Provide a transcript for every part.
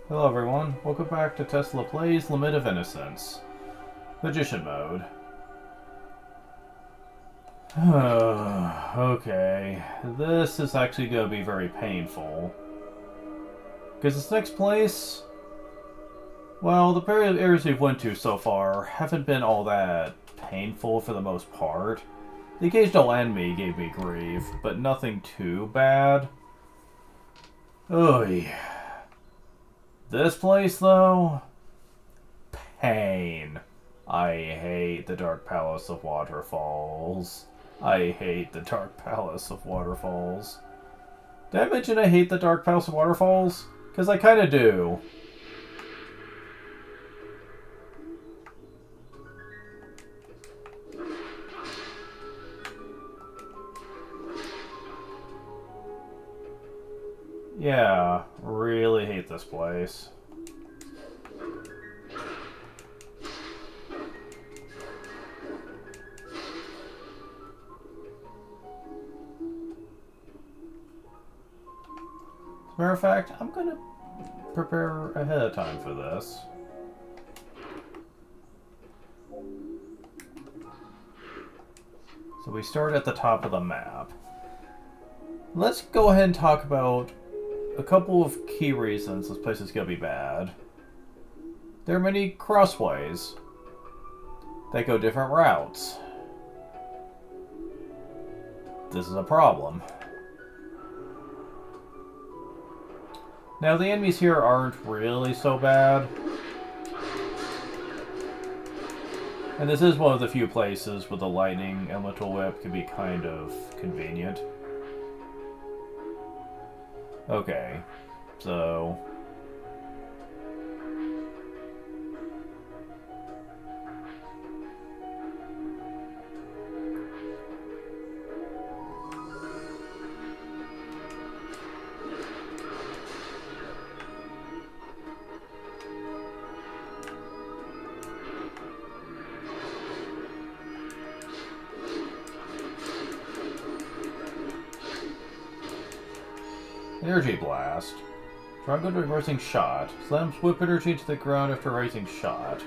Hello everyone, welcome back to Tesla Plays Lament of Innocence. Magician mode. Okay, this is actually going to be very painful. Because this next place, well, the areas we've went to so far haven't been all that painful for the most part. The occasional enemy gave me grief, but nothing too bad. Oy. This place, though? Pain. I hate the Dark Palace of Waterfalls. I hate the Dark Palace of Waterfalls. Did I mention I hate the Dark Palace of Waterfalls? Because I kind of do. Yeah, really hate this place. As a matter of fact, I'm going to prepare ahead of time for this. So we start at the top of the map. Let's go ahead and talk about a couple of key reasons this place is going to be bad. There are many crossways that go different routes. This is a problem. Now, the enemies here aren't really so bad. And this is one of the few places where the lightning elemental whip can be kind of convenient. Okay, so... Energy Blast. Try good with rising shot. Slams whip energy to the ground after rising shot.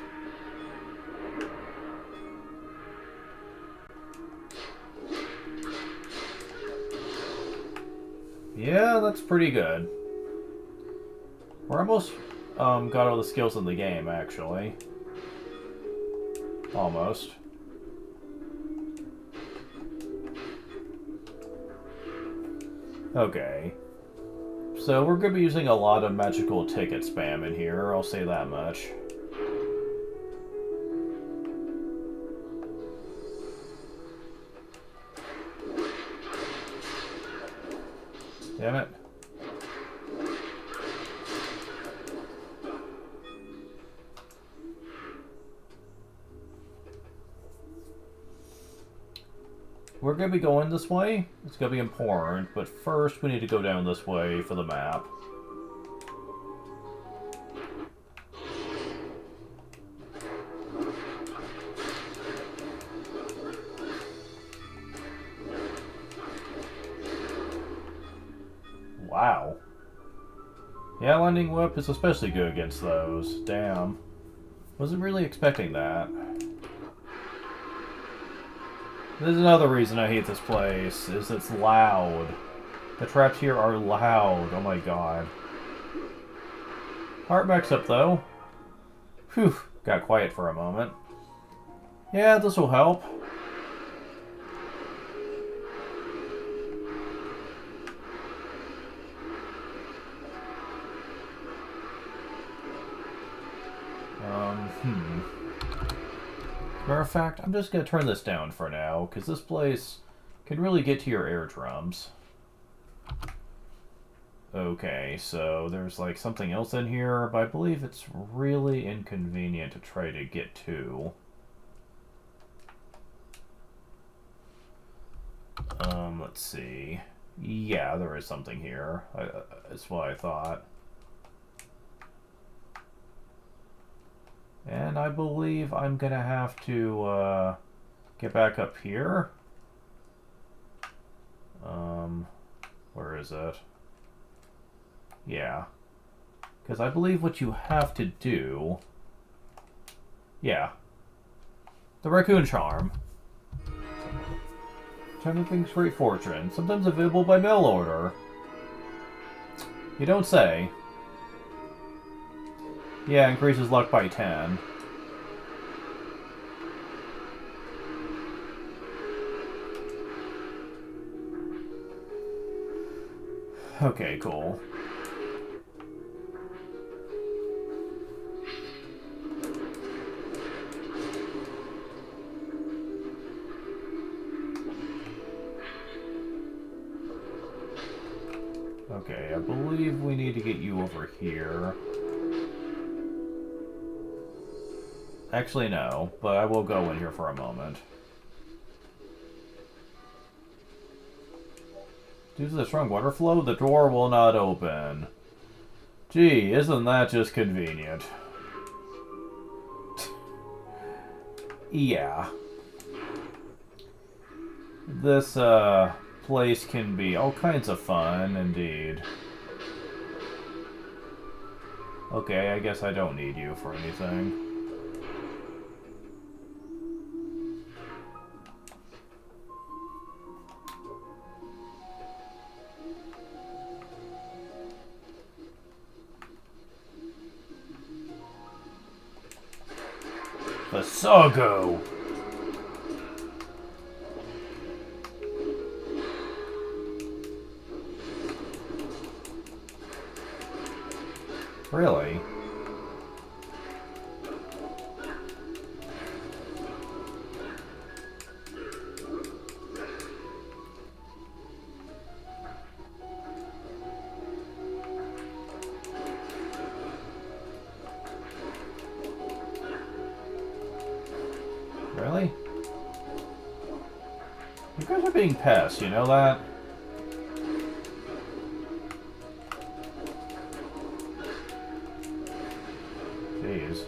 Yeah, that's pretty good. We're almost got all the skills in the game, actually. Almost. Okay. So we're going to be using a lot of magical ticket spam in here, I'll say that much. Damn it. We're going to be going this way. It's going to be important, but first we need to go down this way for the map. Wow. Yeah, Lightning Whip is especially good against those. Damn. Wasn't really expecting that. There's another reason I hate this place, is it's loud. The traps here are loud, oh my god. Heart max up though. Whew, got quiet for a moment. Yeah, this will help. Matter of fact, I'm just going to turn this down for now, because this place can really get to your eardrums. Okay, so there's like something else in here, but I believe it's really inconvenient to try to get to. Let's see. Yeah, there is something here. That's what I thought. And I believe I'm going to have to get back up here. Where is it? Yeah. Because I believe what you have to do... Yeah. The Raccoon Charm. Charming brings great fortune. Sometimes available by mail order. You don't say. Yeah, increases luck by 10. Okay, cool. Okay, I believe we need to get you over here. Actually, no, but I will go in here for a moment. Due to the strong water flow, the door will not open. Gee, isn't that just convenient? Yeah. This, place can be all kinds of fun, indeed. Okay, I guess I don't need you for anything. Vasago! Really? Really? You guys are being pests, you know that? Jeez.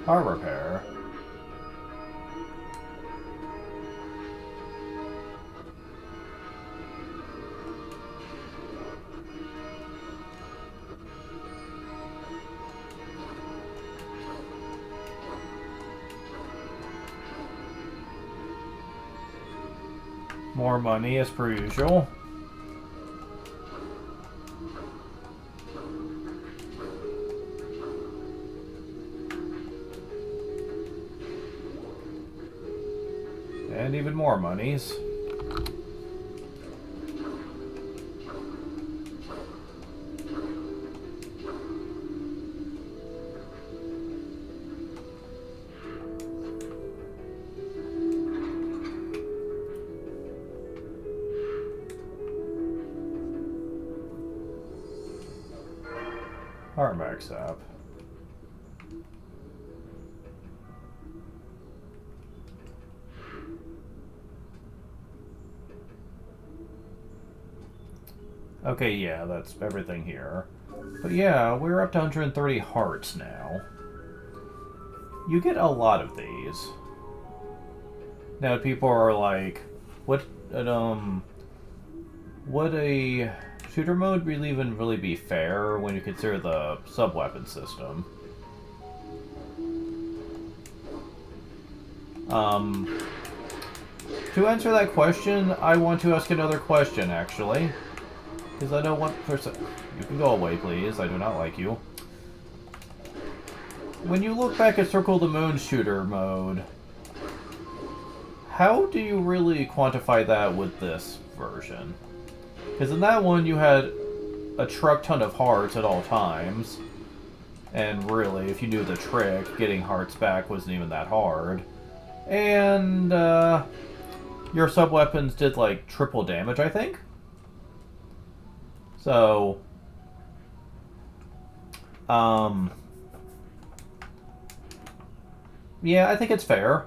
Car repair. More money as per usual. And even more monies. Armax sap. Okay, yeah, that's everything here. But yeah, we're up to 130 hearts now. You get a lot of these. Now people are like, would a shooter mode really even really be fair when you consider the sub-weapon system? To answer that question, I want to ask another question, actually. Because I don't want... You can go away, please. I do not like you. When you look back at Circle the Moon shooter mode, how do you really quantify that with this version? Because in that one, you had a truck ton of hearts at all times. And really, if you knew the trick, getting hearts back wasn't even that hard. And, your sub-weapons did, like, triple damage, I think? So, yeah, I think it's fair.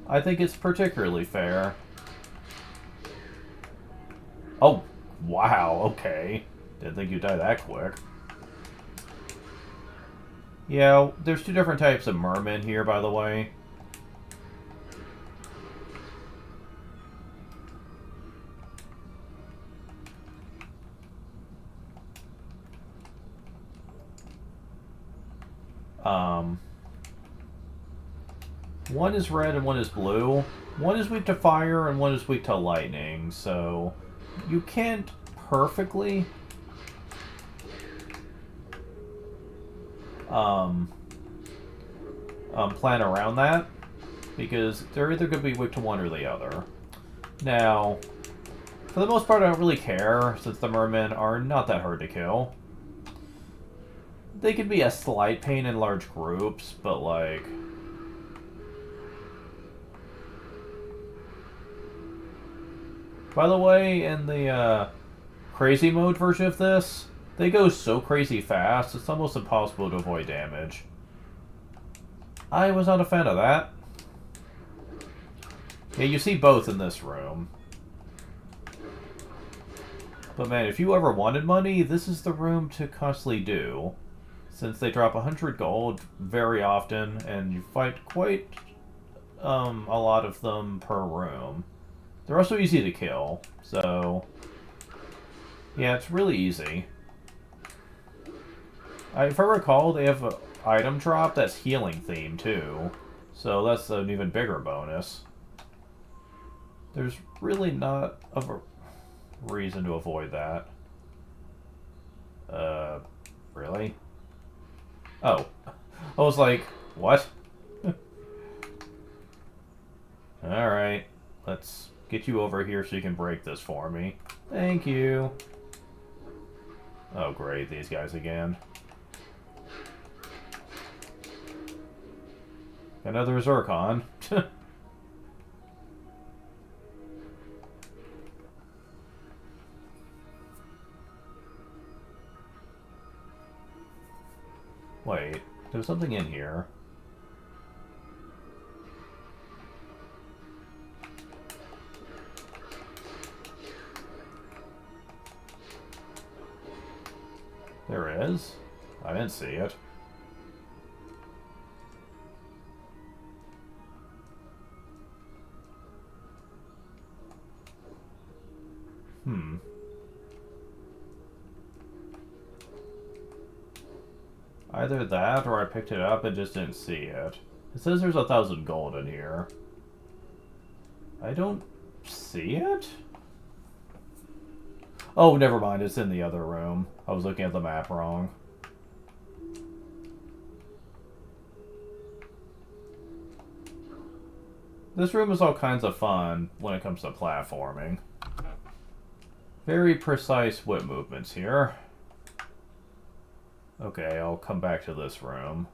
I think it's particularly fair. Oh, wow, okay. Didn't think you'd die that quick. Yeah, there's two different types of mermen here, by the way. One is red and one is blue. One is weak to fire and one is weak to lightning, so you can't perfectly plan around that, because they're either going to be weak to one or the other. Now, for the most part, I don't really care, since the mermen are not that hard to kill. They can be a slight pain in large groups, but like... By the way, in the crazy mode version of this, they go so crazy fast, it's almost impossible to avoid damage. I was not a fan of that. Yeah, you see both in this room. But man, if you ever wanted money, this is the room to constantly do. Since they drop 100 gold very often, and you fight quite a lot of them per room. They're also easy to kill, so... Yeah, it's really easy. If I recall, they have an item drop that's healing themed, too. So that's an even bigger bonus. There's really not a reason to avoid that. Really? Oh. I was like, what? Alright. Let's get you over here so you can break this for me. Thank you. Oh, great. These guys again. Another Zircon. Wait, there's something in here. There is? I didn't see it. Either that, or I picked it up and just didn't see it. It says there's 1,000 gold in here. I don't see it? Oh, never mind, it's in the other room. I was looking at the map wrong. This room is all kinds of fun when it comes to platforming. Very precise whip movements here. Okay, I'll come back to this room.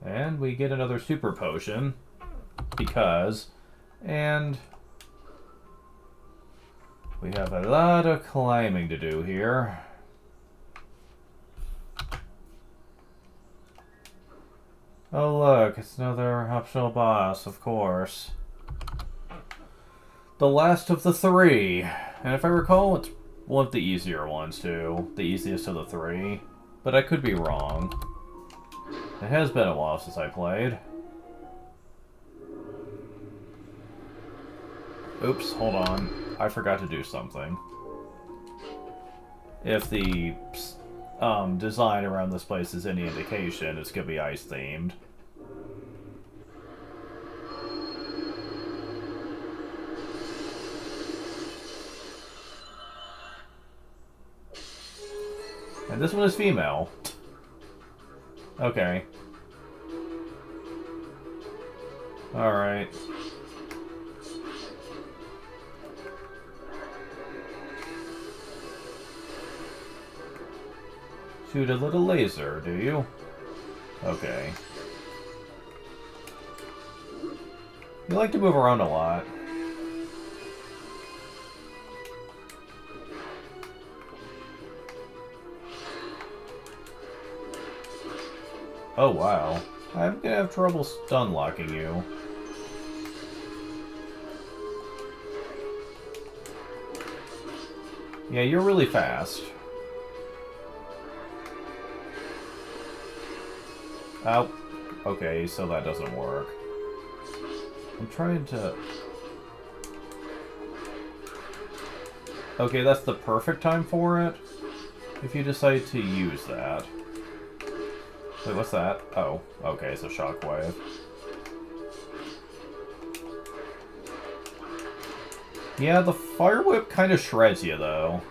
And we get another super potion. Because... And... we have a lot of climbing to do here. Oh look, it's another optional boss, of course. The last of the three. And if I recall, it's one of the easier ones, too. The easiest of the three. But I could be wrong. It has been a while since I played. Oops, hold on. I forgot to do something. If the design around this place is any indication, it's going to be ice-themed. And this one is female. Okay. Alright. Shoot a little laser, do you? Okay. You like to move around a lot. Oh, wow. I'm gonna have trouble stun locking you. Yeah, you're really fast. Oh, okay, so that doesn't work. I'm trying to... Okay, that's the perfect time for it, if you decide to use that. Wait, what's that? Oh, okay, it's a shockwave. Yeah, the Fire Whip kind of shreds you, though.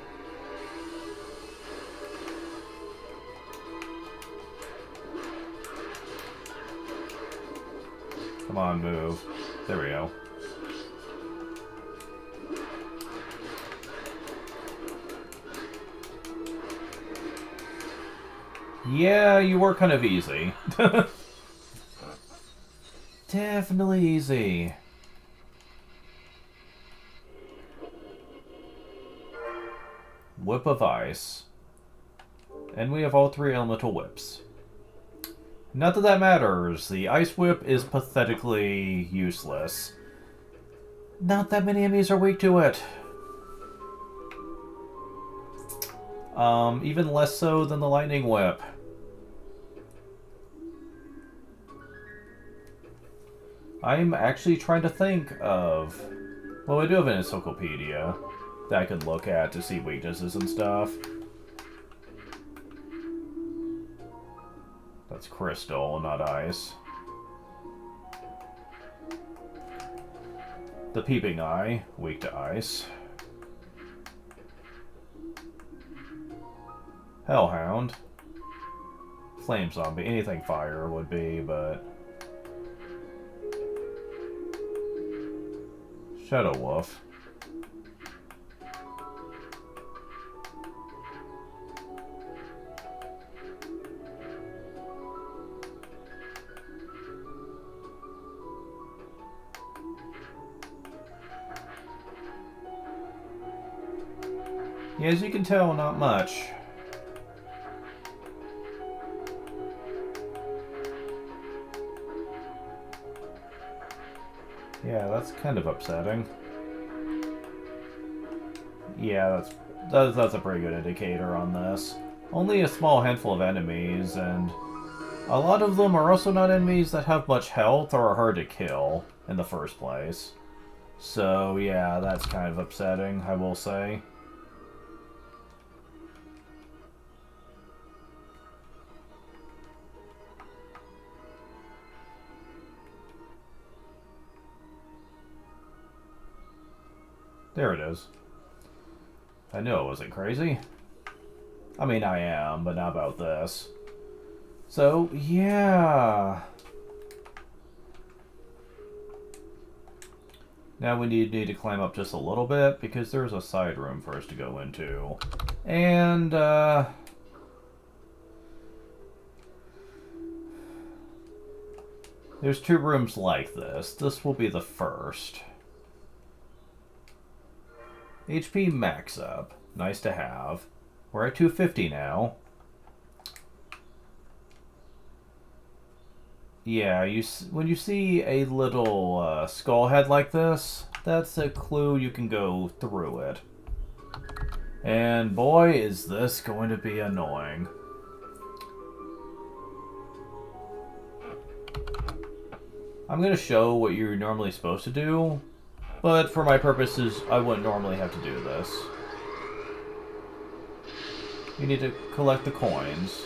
Come on, move. There we go. Yeah, you were kind of easy. Definitely easy. Whip of Ice. And we have all 3 elemental whips. Not that that matters. The Ice Whip is pathetically useless. Not that many enemies are weak to it. Even less so than the Lightning Whip. I'm actually trying to think of... Well, I do have an encyclopedia that I could look at to see weaknesses and stuff. That's crystal, not ice. The Peeping Eye, weak to ice. Hellhound. Flame Zombie, anything fire would be, but... Shadow Wolf. Yeah, as you can tell, not much. Yeah, that's kind of upsetting. Yeah, that's a pretty good indicator on this. Only a small handful of enemies, and a lot of them are also not enemies that have much health or are hard to kill in the first place. So yeah, that's kind of upsetting, I will say. There it is. I knew I wasn't crazy. I mean, I am, but not about this. So, yeah. Now we need to climb up just a little bit, because there's a side room for us to go into. And, there's 2 rooms like this. This will be the first. HP max up. Nice to have. We're at 250 now. Yeah, when you see a little skull head like this, that's a clue you can go through it. And boy, is this going to be annoying. I'm going to show what you're normally supposed to do, but for my purposes, I wouldn't normally have to do this. You need to collect the coins.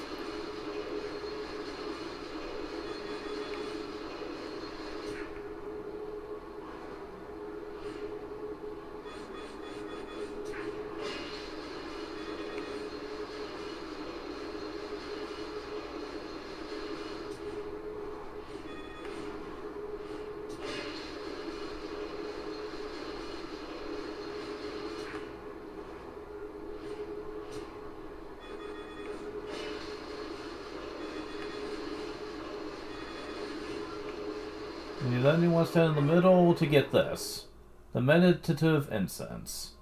And then you want to stand in the middle to get this. The meditative incense.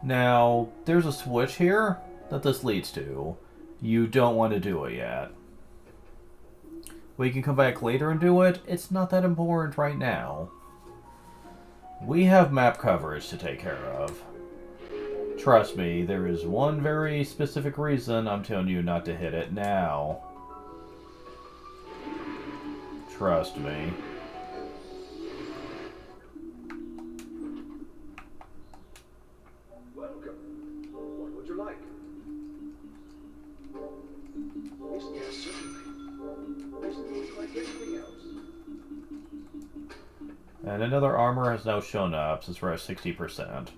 Now, there's a switch here that this leads to. You don't want to do it yet. We can come back later and do it. It's not that important right now. We have map coverage to take care of. Trust me, there is one very specific reason I'm telling you not to hit it now. Trust me. Welcome. What would you like? Yes, certainly. Business like anything else. And another armor has now shown up since we're at 60%.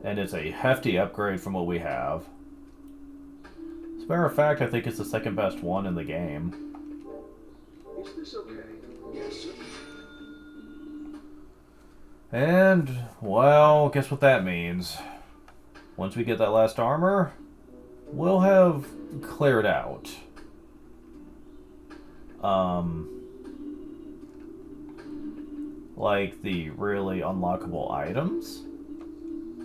And it's a hefty upgrade from what we have. As a matter of fact, I think it's the second best one in the game. Is this okay? Yes, certainly. And, well, guess what that means. Once we get that last armor, we'll have cleared out. Like the really unlockable items.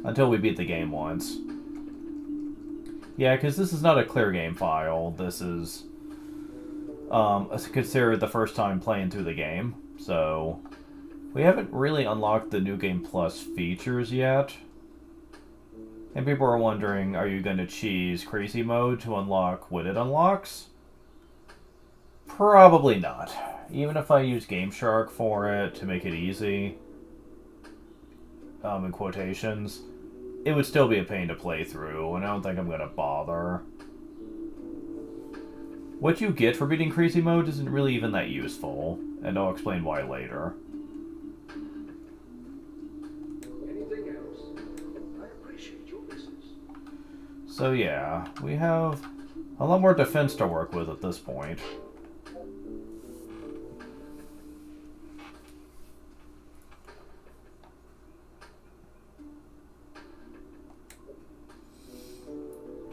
Until we beat the game once. Yeah, because this is not a clear game file. This is considered the first time playing through the game. So, we haven't really unlocked the New Game Plus features yet. And people are wondering, are you going to cheese Crazy Mode to unlock what it unlocks? Probably not. Even if I use Game Shark for it to make it easy, in quotations, it would still be a pain to play through, and I don't think I'm going to bother. What you get for beating Crazy Mode isn't really even that useful, and I'll explain why later. Anything else? I appreciate your business. So yeah, we have a lot more defense to work with at this point.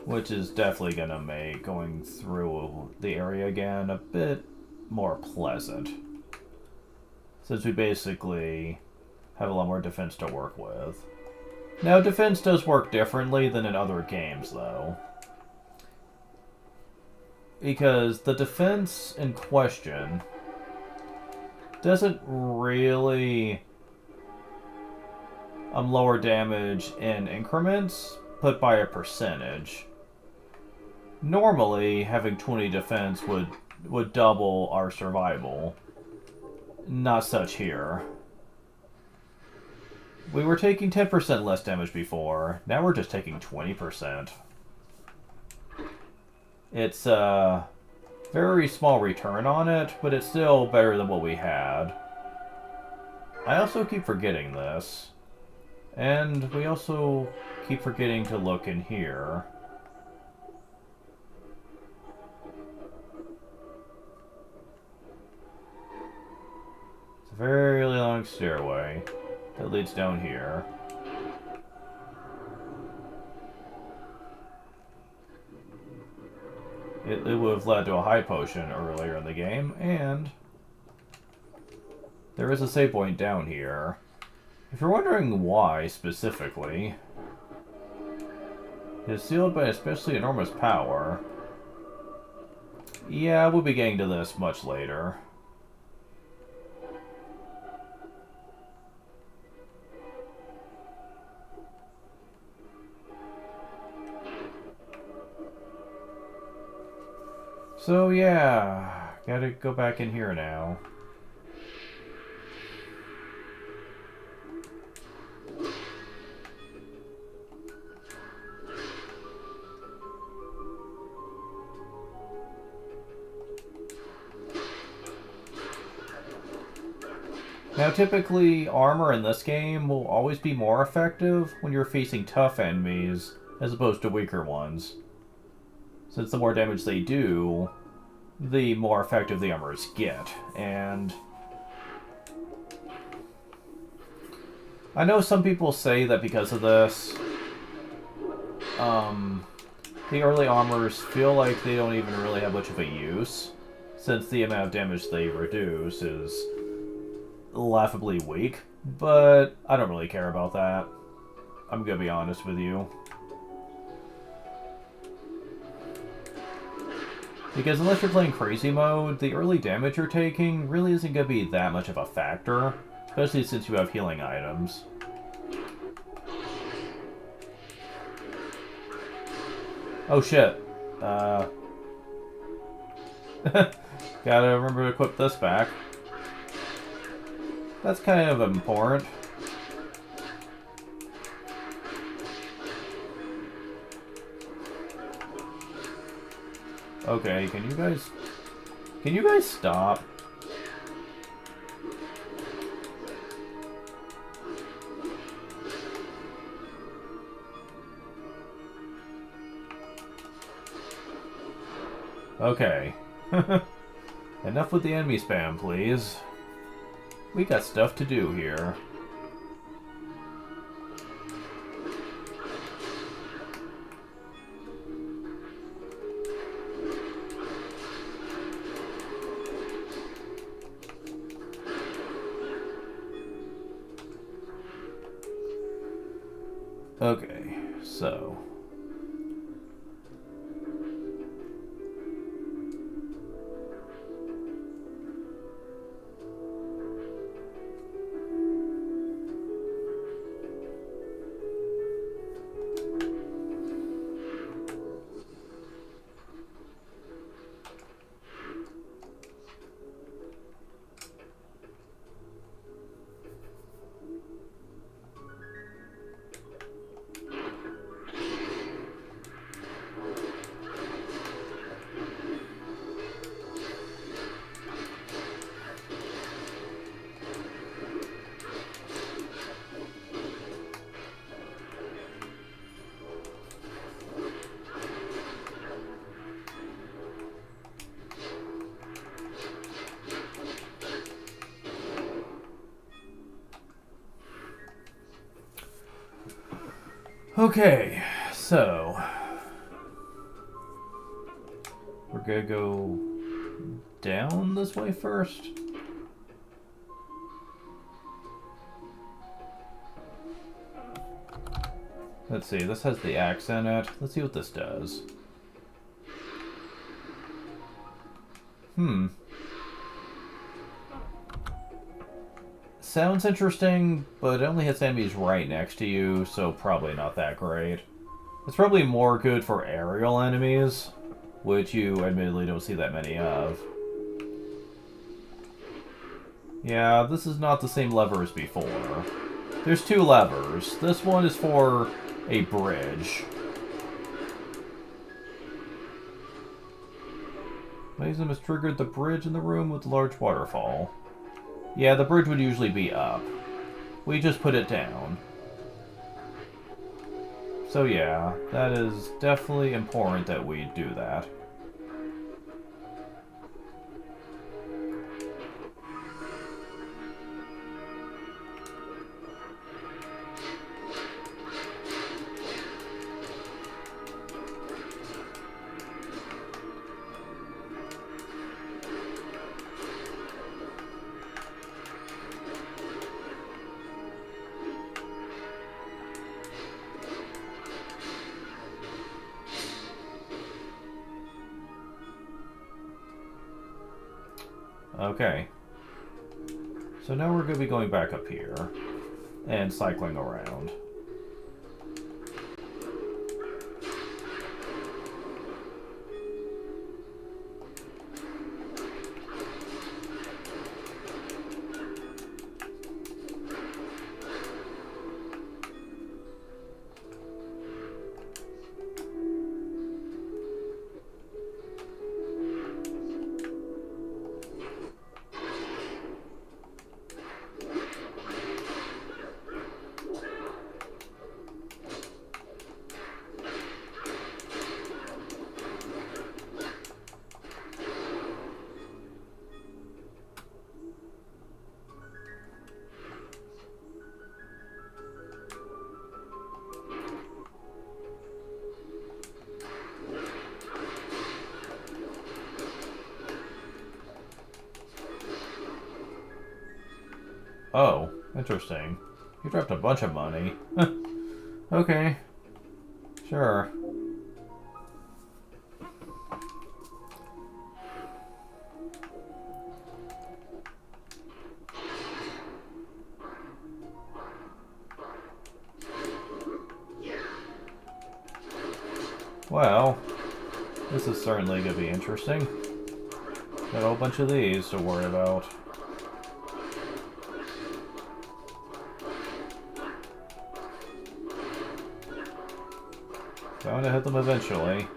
Which is definitely going to make going through the area again a bit more pleasant. Since we basically have a lot more defense to work with. Now, defense does work differently than in other games, though. Because the defense in question doesn't really lower damage in increments, but by a percentage. Normally, having 20 defense would double our survival. Not such here. We were taking 10% less damage before. Now we're just taking 20%. It's a very small return on it, but it's still better than what we had. I also keep forgetting this. And we also keep forgetting to look in here. It's a very long stairway that leads down here. It would have led to a high potion earlier in the game, and there is a save point down here. If you're wondering why, specifically, it is sealed by especially enormous power. Yeah, we'll be getting to this much later. So yeah, gotta go back in here now. Now, typically, armor in this game will always be more effective when you're facing tough enemies as opposed to weaker ones. Since the more damage they do, the more effective the armors get. And I know some people say that because of this, the early armors feel like they don't even really have much of a use, since the amount of damage they reduce is laughably weak, but I don't really care about that. I'm gonna be honest with you. Because unless you're playing crazy mode, the early damage you're taking really isn't going to be that much of a factor. Especially since you have healing items. Oh shit. Gotta remember to equip this back. That's kind of important. Okay, can you guys stop? Okay. Enough with the enemy spam, please. We got stuff to do here. Okay, so... Okay, so... we're gonna go down this way first? Let's see, this has the axe in it. Let's see what this does. Sounds interesting, but it only hits enemies right next to you, so probably not that great. It's probably more good for aerial enemies, which you admittedly don't see that many of. Yeah, this is not the same lever as before. There's two levers. This one is for a bridge. Mason has triggered the bridge in the room with the large waterfall. Yeah, the bridge would usually be up. We just put it down. So yeah, that is definitely important that we do that. Okay. So now we're going to be going back up here and cycling around. Oh, interesting. You dropped a bunch of money. Okay. Sure. Well, this is certainly going to be interesting. Got a whole bunch of these to worry about. Going to hit them eventually.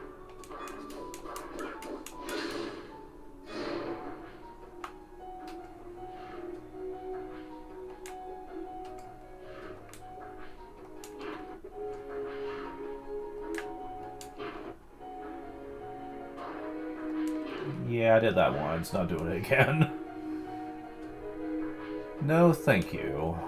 Yeah, I did that once, not doing it again. No, thank you.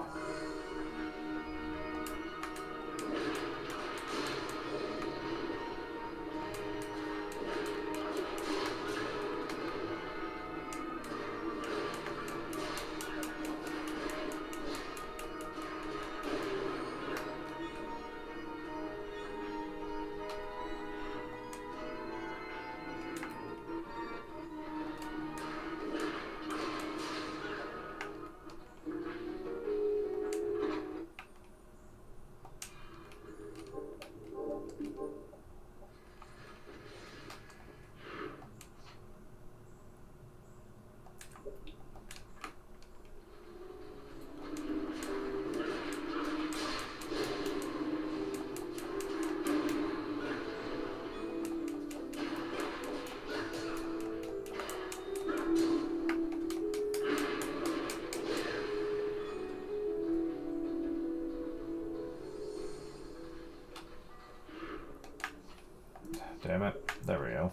Damn it. There we go.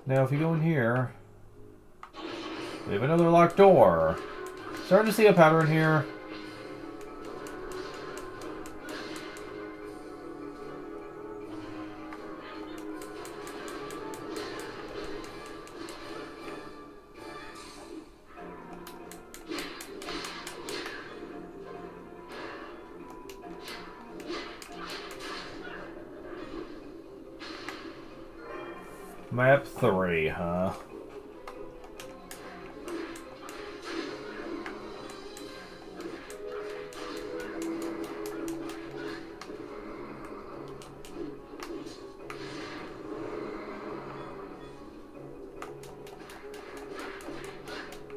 Now, if you go in here, we have another locked door. Starting to see a pattern here. Map 3, huh?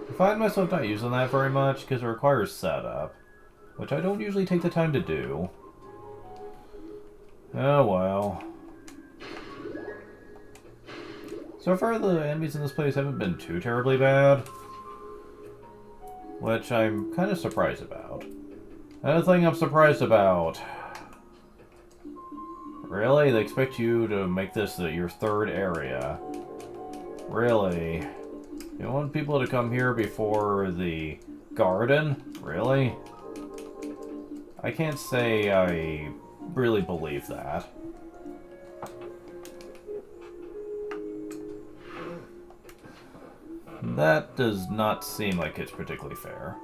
I find myself not using that very much because it requires setup, which I don't usually take the time to do. Oh well. So far, the enemies in this place haven't been too terribly bad, which I'm kind of surprised about. Another thing I'm surprised about. Really? They expect you to make this your third area. Really? You want people to come here before the garden? Really? I can't say I really believe that. That does not seem like it's particularly fair.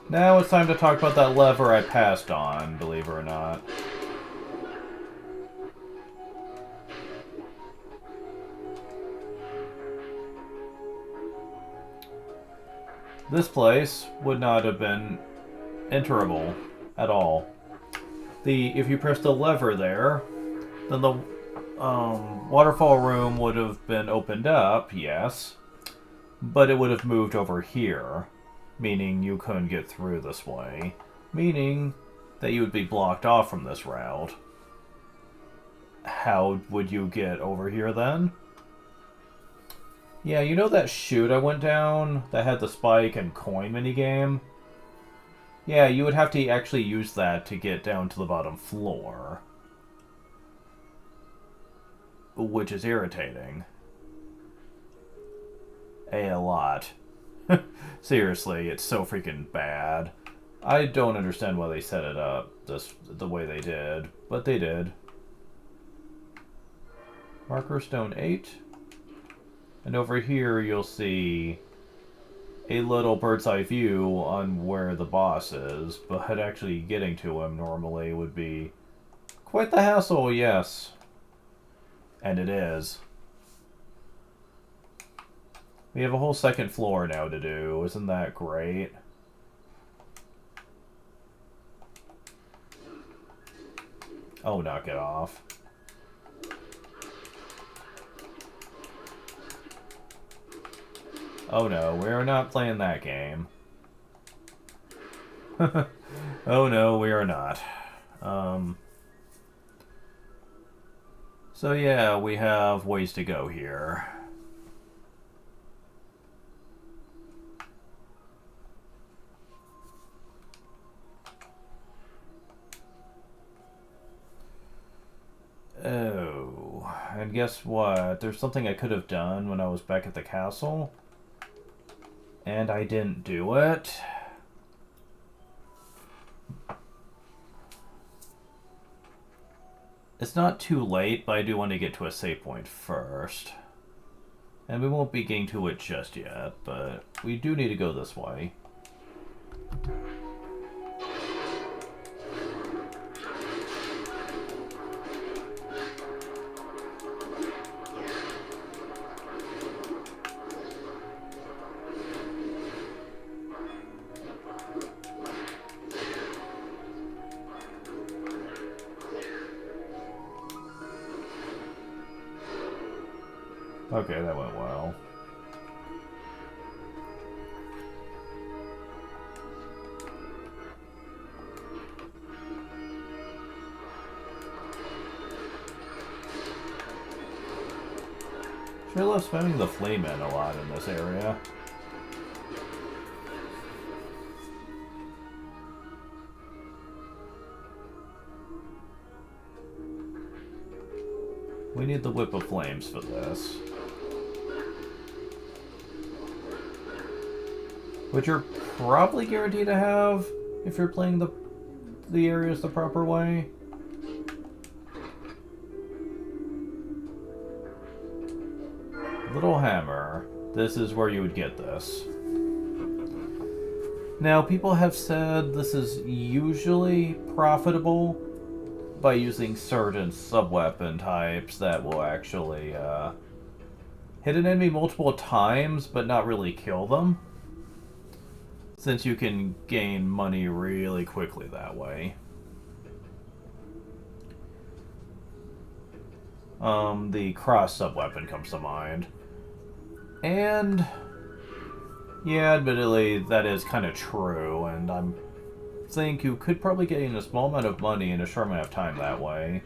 Now it's time to talk about that lever I passed on, believe it or not. This place would not have been enterable at all. If you press the lever there, then the waterfall room would have been opened up, yes, but it would have moved over here, meaning you couldn't get through this way, meaning that you would be blocked off from this route. How would you get over here then? Yeah, you know that chute I went down that had the spike and coin minigame? Yeah, you would have to actually use that to get down to the bottom floor. Which is irritating. A lot. Seriously, it's so freaking bad. I don't understand why they set it up the way they did, but they did. Marker Stone 8. And over here you'll see a little bird's eye view on where the boss is, but actually getting to him normally would be quite the hassle, yes. And it is. We have a whole second floor now to do, isn't that great? Oh, knock it off. Oh no, we're not playing that game. Oh no, we are not. So yeah, we have ways to go here. Oh, and guess what? There's something I could have done when I was back at the castle, and I didn't do it. It's not too late, but I do want to get to a save point first. And we won't be getting to it just yet, but we do need to go this way. Okay, that went well. Sure love spamming the flame in a lot in this area. We need the Whip of Flames for this. Which you're probably guaranteed to have if you're playing the areas the proper way. Little Hammer. This is where you would get this. Now, people have said this is usually profitable by using certain sub-weapon types that will actually hit an enemy multiple times but not really kill them, since you can gain money really quickly that way. The cross sub-weapon comes to mind. And yeah, admittedly, that is kind of true, and I think you could probably gain a small amount of money in a short amount of time that way.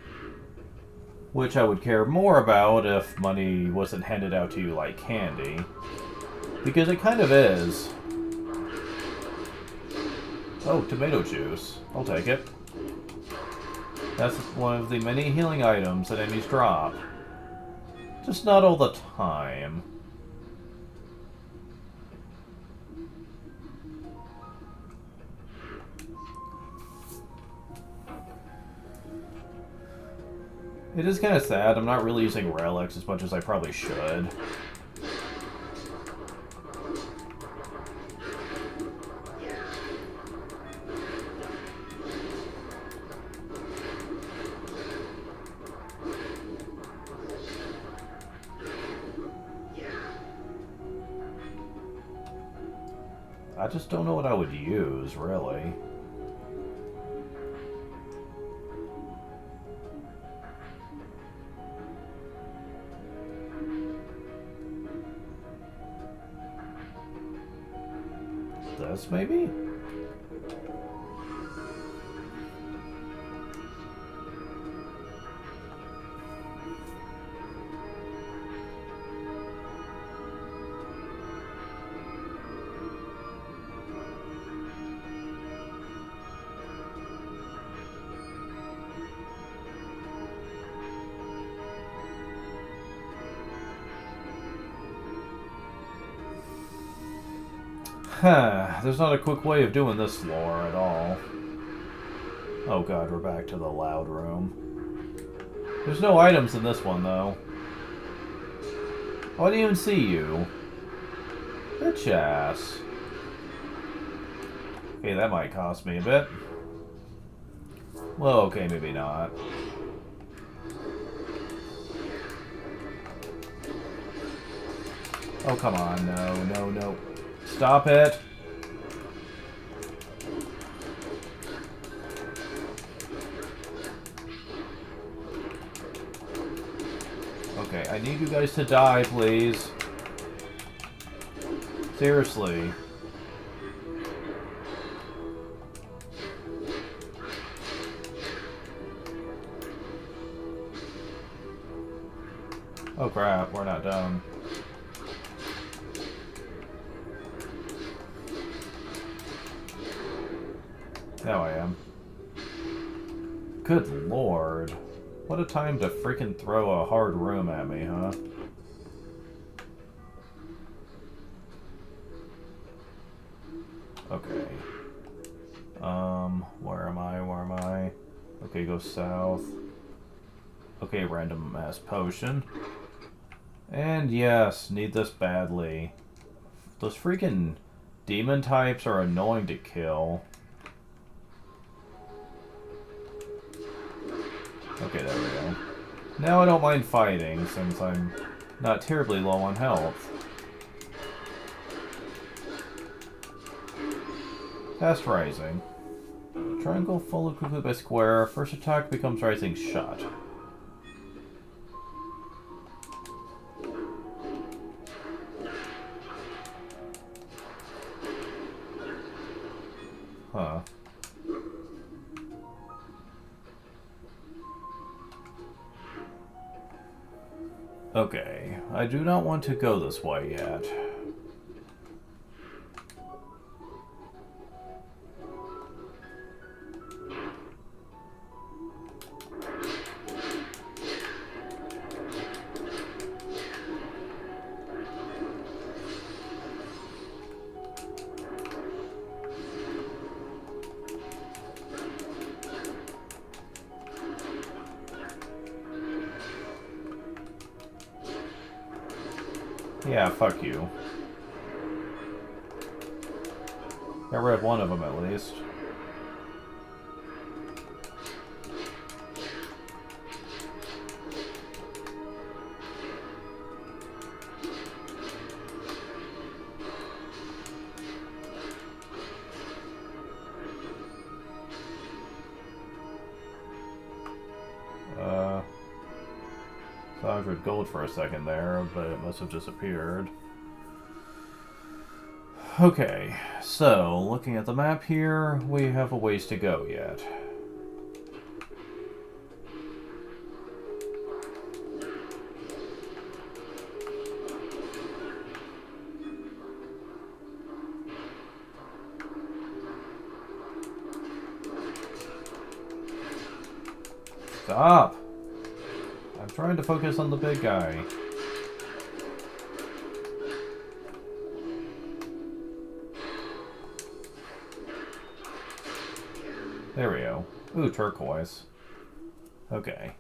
Which I would care more about if money wasn't handed out to you like candy. Because it kind of is. Oh, tomato juice. I'll take it. That's one of the many healing items that enemies drop. Just not all the time. It is kind of sad. I'm not really using relics as much as I probably should. I just don't know what I would use, really. This, maybe? There's not a quick way of doing this floor at all. Oh god, we're back to the loud room. There's no items in this one, though. Oh, I didn't even see you. Bitch ass. Okay, that might cost me a bit. Well, okay, maybe not. Oh, come on. No, no, no. Stop it. Okay, I need you guys to die, please. Seriously. Oh crap, we're not done. Now I am. Good lord. What a time to freaking throw a hard room at me, huh? Okay. Where am I? Where am I? Okay, go south. Okay, random mass potion. And yes, need this badly. Those freaking demon types are annoying to kill. Okay, there we go. Now I don't mind fighting, since I'm not terribly low on health. Fast rising. Triangle followed quickly by square. First attack becomes rising shot. Huh. Okay, I do not want to go this way yet. Yeah, fuck you. Got rid of one of them at least. Thought I heard gold for a second there, but it must have disappeared. Okay, so looking at the map here, we have a ways to go yet. Stop! I'm trying to focus on the big guy. There we go. Ooh, turquoise. Okay.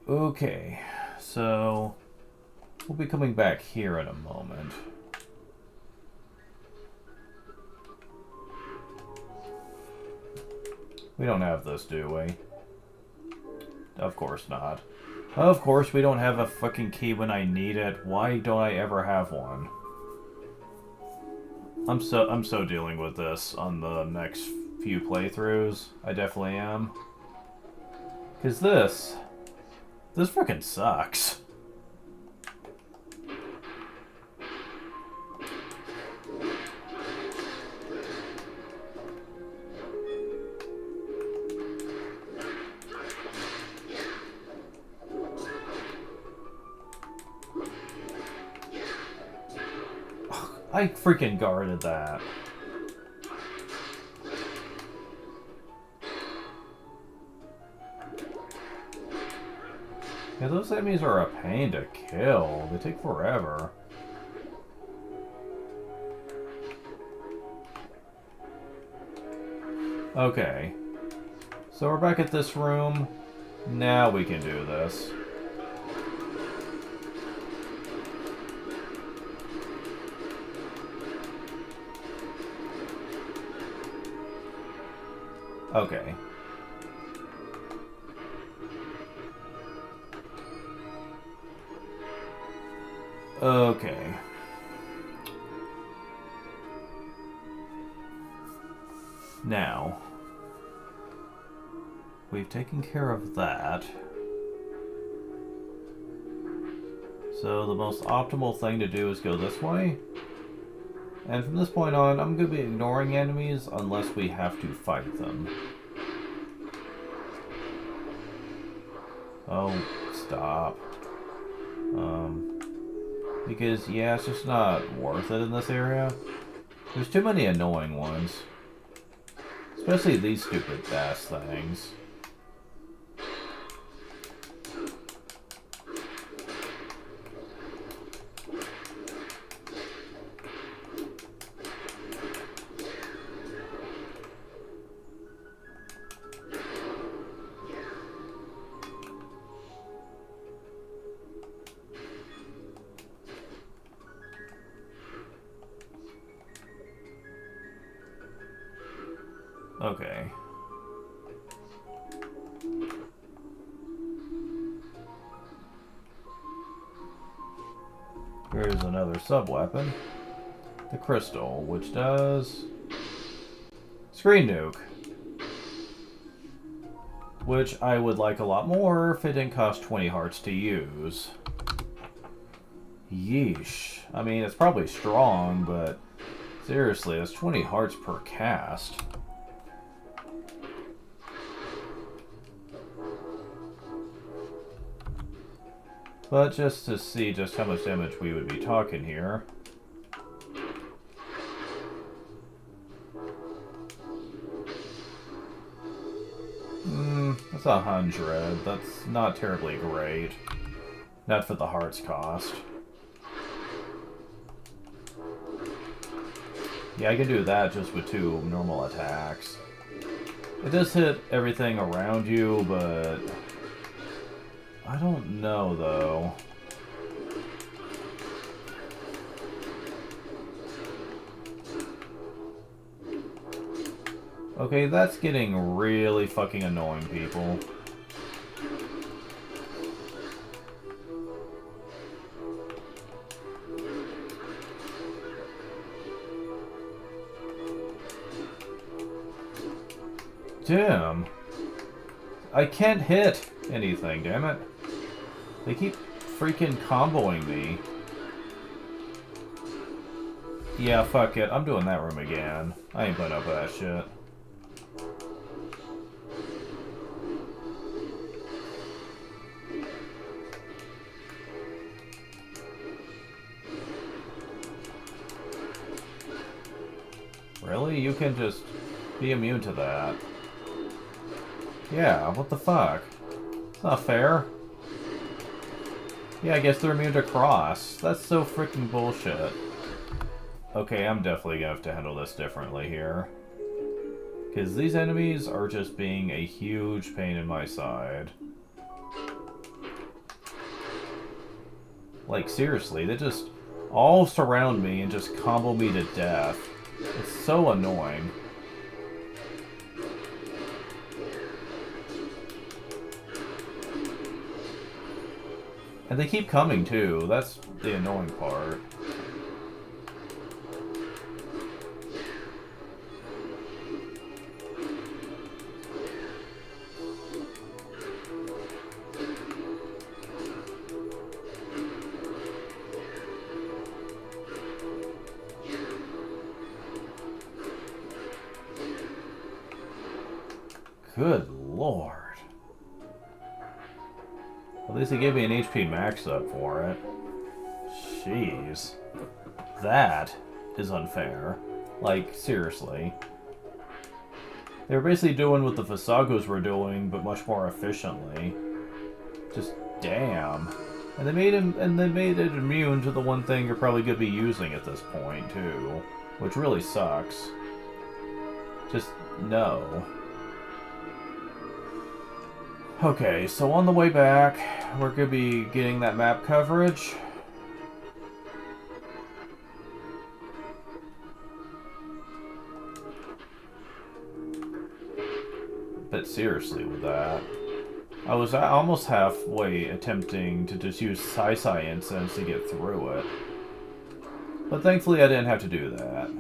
Okay, so we'll be coming back here in a moment. We don't have this, do we? Of course not. Of course we don't have a fucking key when I need it. Why don't I ever have one? I'm so dealing with this on the next few playthroughs. I definitely am. 'Cause this freaking sucks. I freaking guarded that. Yeah, those enemies are a pain to kill. They take forever. Okay. So we're back at this room. Now we can do this. Okay. Okay. Now, we've taken care of that. So the most optimal thing to do is go this way. And from this point on, I'm going to be ignoring enemies unless we have to fight them. Oh, stop. Because, yeah, it's just not worth it in this area. There's too many annoying ones. Especially these stupid ass things. Okay. Here's another sub-weapon. The crystal, which does... screen nuke. Which I would like a lot more if it didn't cost 20 hearts to use. Yeesh. I mean, it's probably strong, but... seriously, it's 20 hearts per cast. But just to see just how much damage we would be talking here. That's 100. That's not terribly great. Not for the hearts cost. Yeah, I can do that just with 2 normal attacks. It does hit everything around you, but... I don't know, though. Okay, that's getting really fucking annoying, people. Damn. I can't hit anything, damn it. They keep freaking comboing me. Yeah, fuck it. I'm doing that room again. I ain't putting up with that shit. Really? You can just be immune to that. Yeah, what the fuck? It's not fair. Yeah, I guess they're immune to cross. That's so freaking bullshit. Okay, I'm definitely gonna have to handle this differently here. Because these enemies are just being a huge pain in my side. Like, seriously, they just all surround me and just combo me to death. It's so annoying. And they keep coming, too. That's the annoying part. Good lord. At least they gave me an HP max up for it. Jeez. That is unfair. Like, seriously. They were basically doing what the Fasagos were doing, but much more efficiently. Just damn. And they made it immune to the one thing you're probably gonna be using at this point, too. Which really sucks. Just no. Okay, so on the way back, we're going to be getting that map coverage. But seriously with that, I was almost halfway attempting to just use Sai Incense to get through it. But thankfully I didn't have to do that.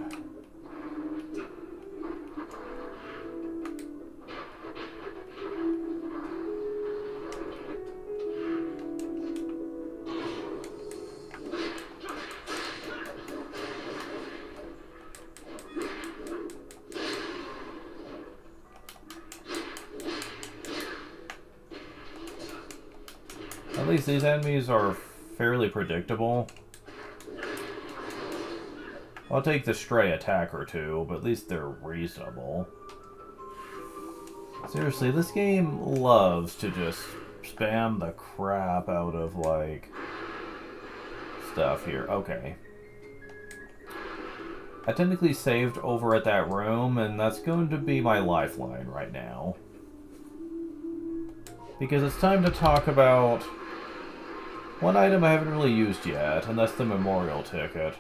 least these enemies are fairly predictable. I'll take the stray attack or two, but at least they're reasonable. Seriously, this game loves to just spam the crap out of, like, stuff here. Okay. I technically saved over at that room, and that's going to be my lifeline right now. Because it's time to talk about one item I haven't really used yet, and that's the memorial ticket.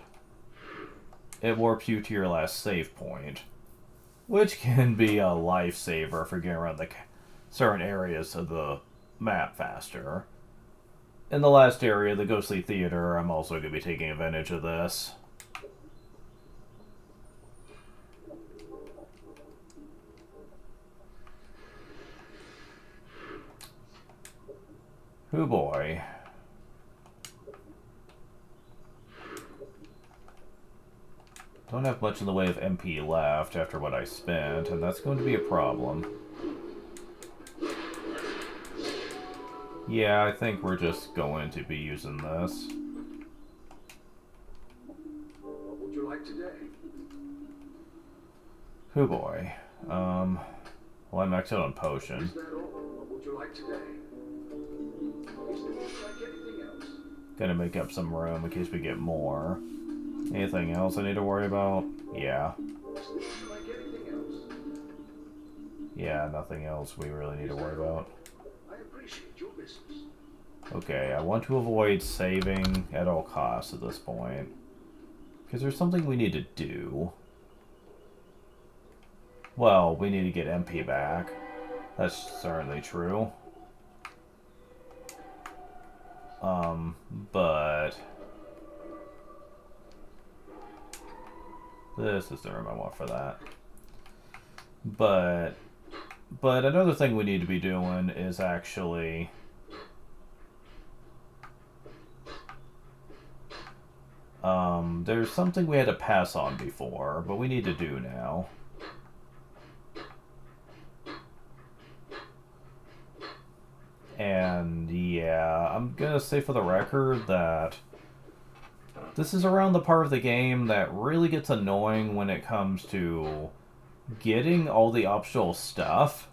It warps you to your last save point, which can be a lifesaver for getting around the certain areas of the map faster. In the last area, the Ghostly Theater, I'm also going to be taking advantage of this. Oh boy. Don't have much in the way of MP left after what I spent, and that's going to be a problem. Yeah, I think we're just going to be using this. What would you like today? Oh boy. Well, I'm maxed out on potion. Is that all? What would you like today? Is there like anything else? Gonna make up some room in case we get more. Anything else I need to worry about? Yeah. Is there like anything else? Yeah, nothing else we really need to worry about. I appreciate your business. Okay, I want to avoid saving at all costs at this point. Because there's something we need to do. Well, we need to get MP back. That's certainly true. But... this is the room I want for that. But another thing we need to be doing is actually... there's something we had to pass on before, but we need to do now. And yeah, I'm gonna say for the record that this is around the part of the game that really gets annoying when it comes to getting all the optional stuff.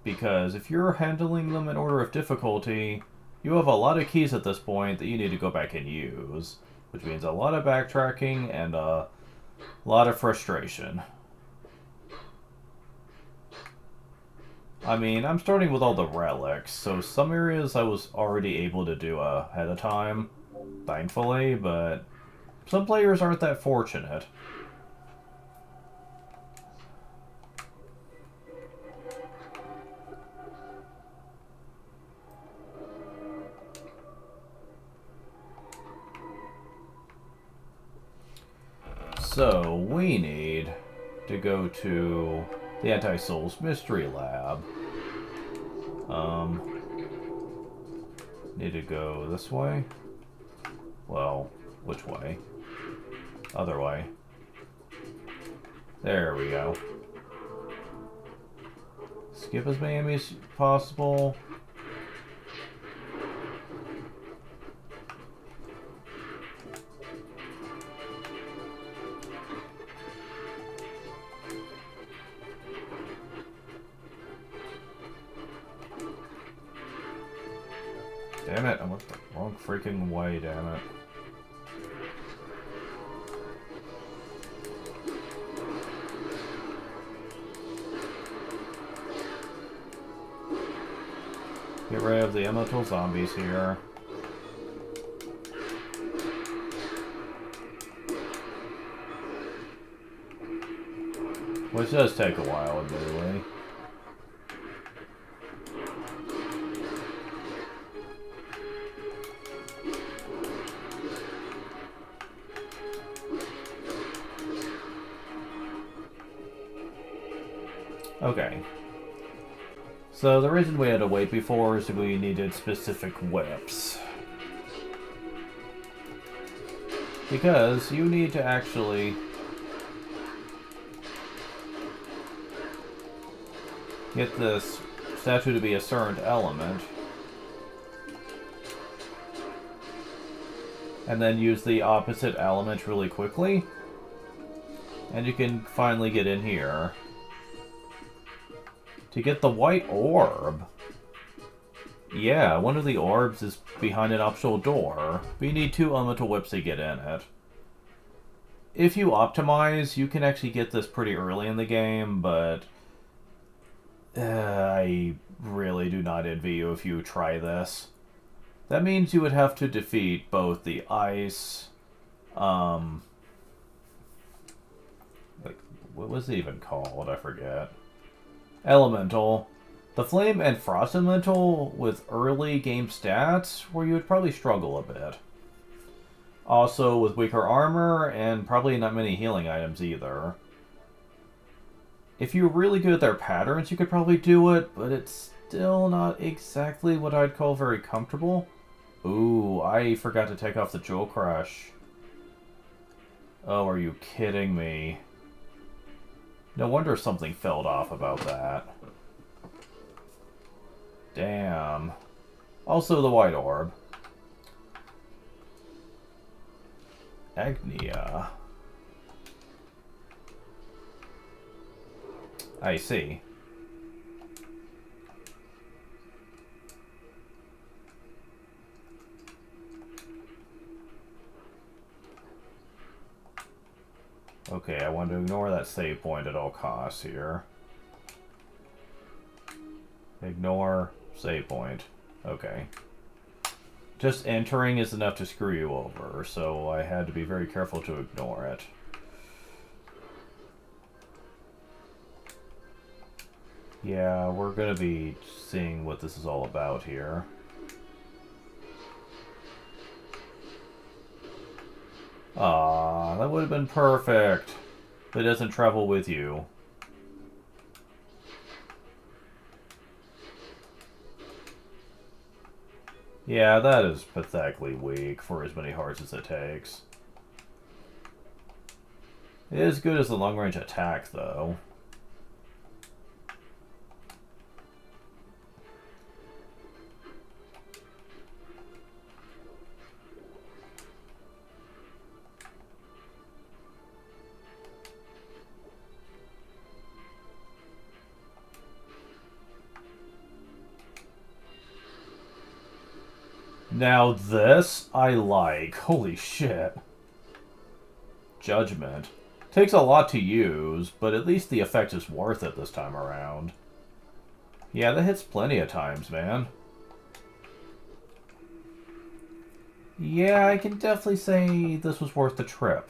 Because if you're handling them in order of difficulty, you have a lot of keys at this point that you need to go back and use. Which means a lot of backtracking and a lot of frustration. I mean, I'm starting with all the relics, so some areas I was already able to do ahead of time, thankfully, but some players aren't that fortunate. So, we need to go to the Anti-Souls Mystery Lab. Need to go this way? Well, which way? Other way. There we go. Skip as many enemies as possible. Damn it, I went the wrong freaking way, damn it. Get rid of the elemental zombies here. Which does take a while, admittedly. Okay. So the reason we had to wait before is that we needed specific whips. Because you need to actually get this statue to be a certain element and then use the opposite element really quickly. And you can finally get in here. To get the white orb. Yeah, one of the orbs is behind an optional door. But you need 2 elemental whips to get in it. If you optimize, you can actually get this pretty early in the game, but I really do not envy you if you try this. That means you would have to defeat both the ice, like, what was it even called? I forget. Elemental. The flame and frost elemental with early game stats, where you would probably struggle a bit. Also with weaker armor, and probably not many healing items either. If you're really good at their patterns, you could probably do it, but it's still not exactly what I'd call very comfortable. Ooh, I forgot to take off the Jewel Crush. Oh, are you kidding me? No wonder something fell off about that. Damn. Also the white orb. Agnia. I see. Okay, I want to ignore that save point at all costs here. Ignore save point. Okay. Just entering is enough to screw you over, so I had to be very careful to ignore it. Yeah, we're gonna be seeing what this is all about here. Ah, that would have been perfect. But it doesn't travel with you. Yeah, that is pathetically weak for as many hearts as it takes. It is good as a long-range attack, though. Now this, I like. Holy shit. Judgment. Takes a lot to use, but at least the effect is worth it this time around. Yeah, that hits plenty of times, man. Yeah, I can definitely say this was worth the trip.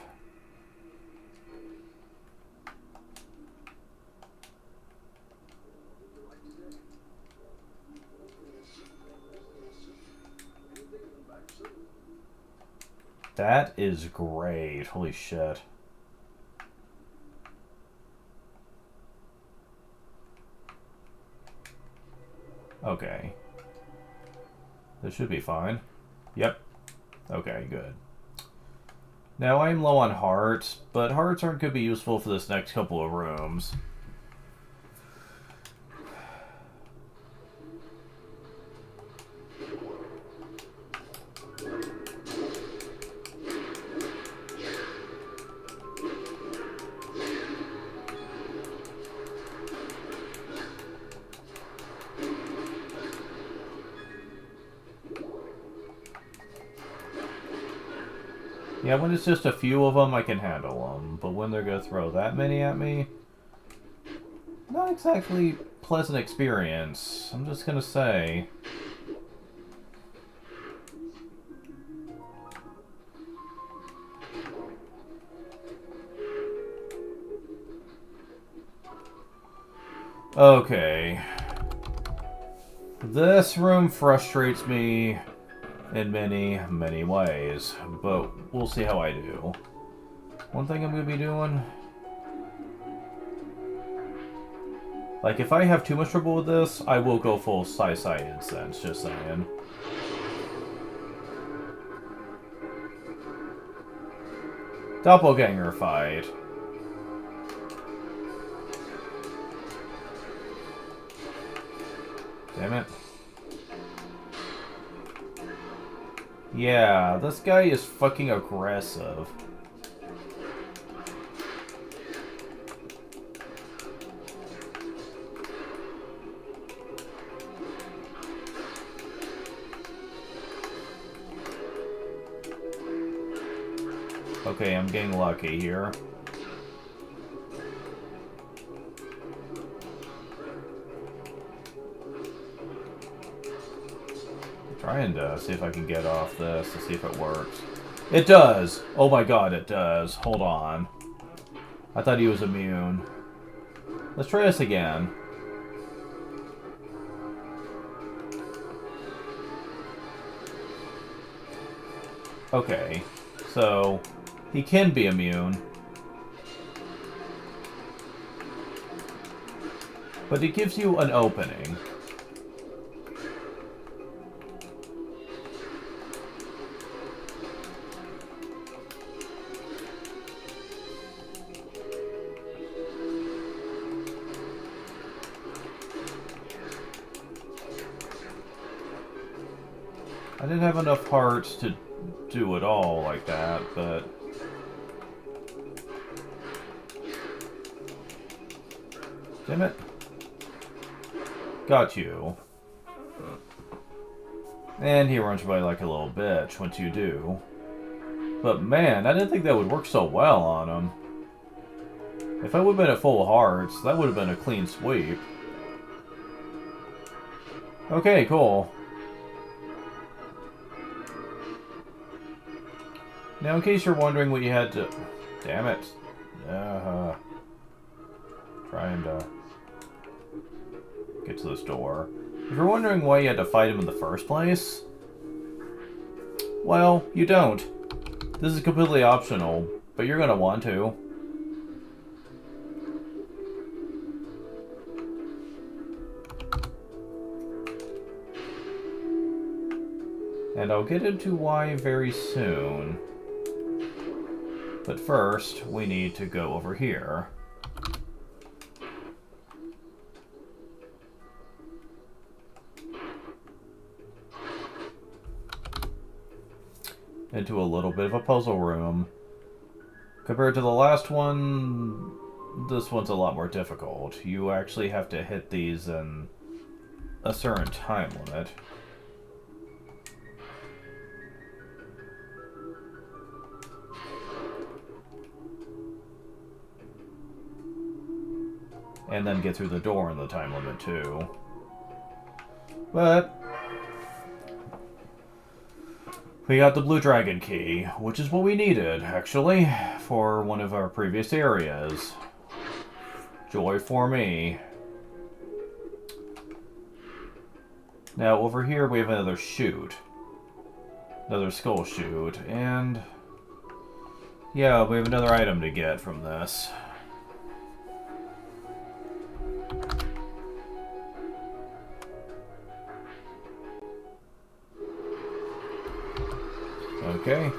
That is great. Holy shit. Okay. This should be fine. Yep. Okay, good. Now, I'm low on hearts, but hearts aren't going to be useful for this next couple of rooms. Yeah, when it's just a few of them, I can handle them. But when they're going to throw that many at me, not exactly pleasant experience. I'm just going to say. Okay. This room frustrates me in many, many ways, but we'll see how I do. One thing I'm going to be doing... Like, if I have too much trouble with this, I will go full Sai Incense, just saying. Doppelganger fight. Damn it. Yeah, this guy is fucking aggressive. Okay, I'm getting lucky here. Trying to see if I can get off this to see if it works. It does! Oh my god, it does. Hold on. I thought he was immune. Let's try this again. Okay, so he can be immune. But it gives you an opening. I didn't have enough hearts to do it all like that, but... Damn it. Got you. And he runs away like a little bitch once you do. But man, I didn't think that would work so well on him. If I would have been at full hearts, that would have been a clean sweep. Okay, cool. Now, in case you're wondering what you had to... Damn it. Trying to get to this door. If you're wondering why you had to fight him in the first place, well, you don't. This is completely optional, but you're going to want to. And I'll get into why very soon. But first, we need to go over here. Into a little bit of a puzzle room. Compared to the last one, this one's a lot more difficult. You actually have to hit these in a certain time limit. And then get through the door in the time limit, too. But we got the Blue Dragon Key, which is what we needed, actually, for one of our previous areas. Joy for me. Now, over here we have another chute. Another skull chute, and... yeah, we have another item to get from this. Okay.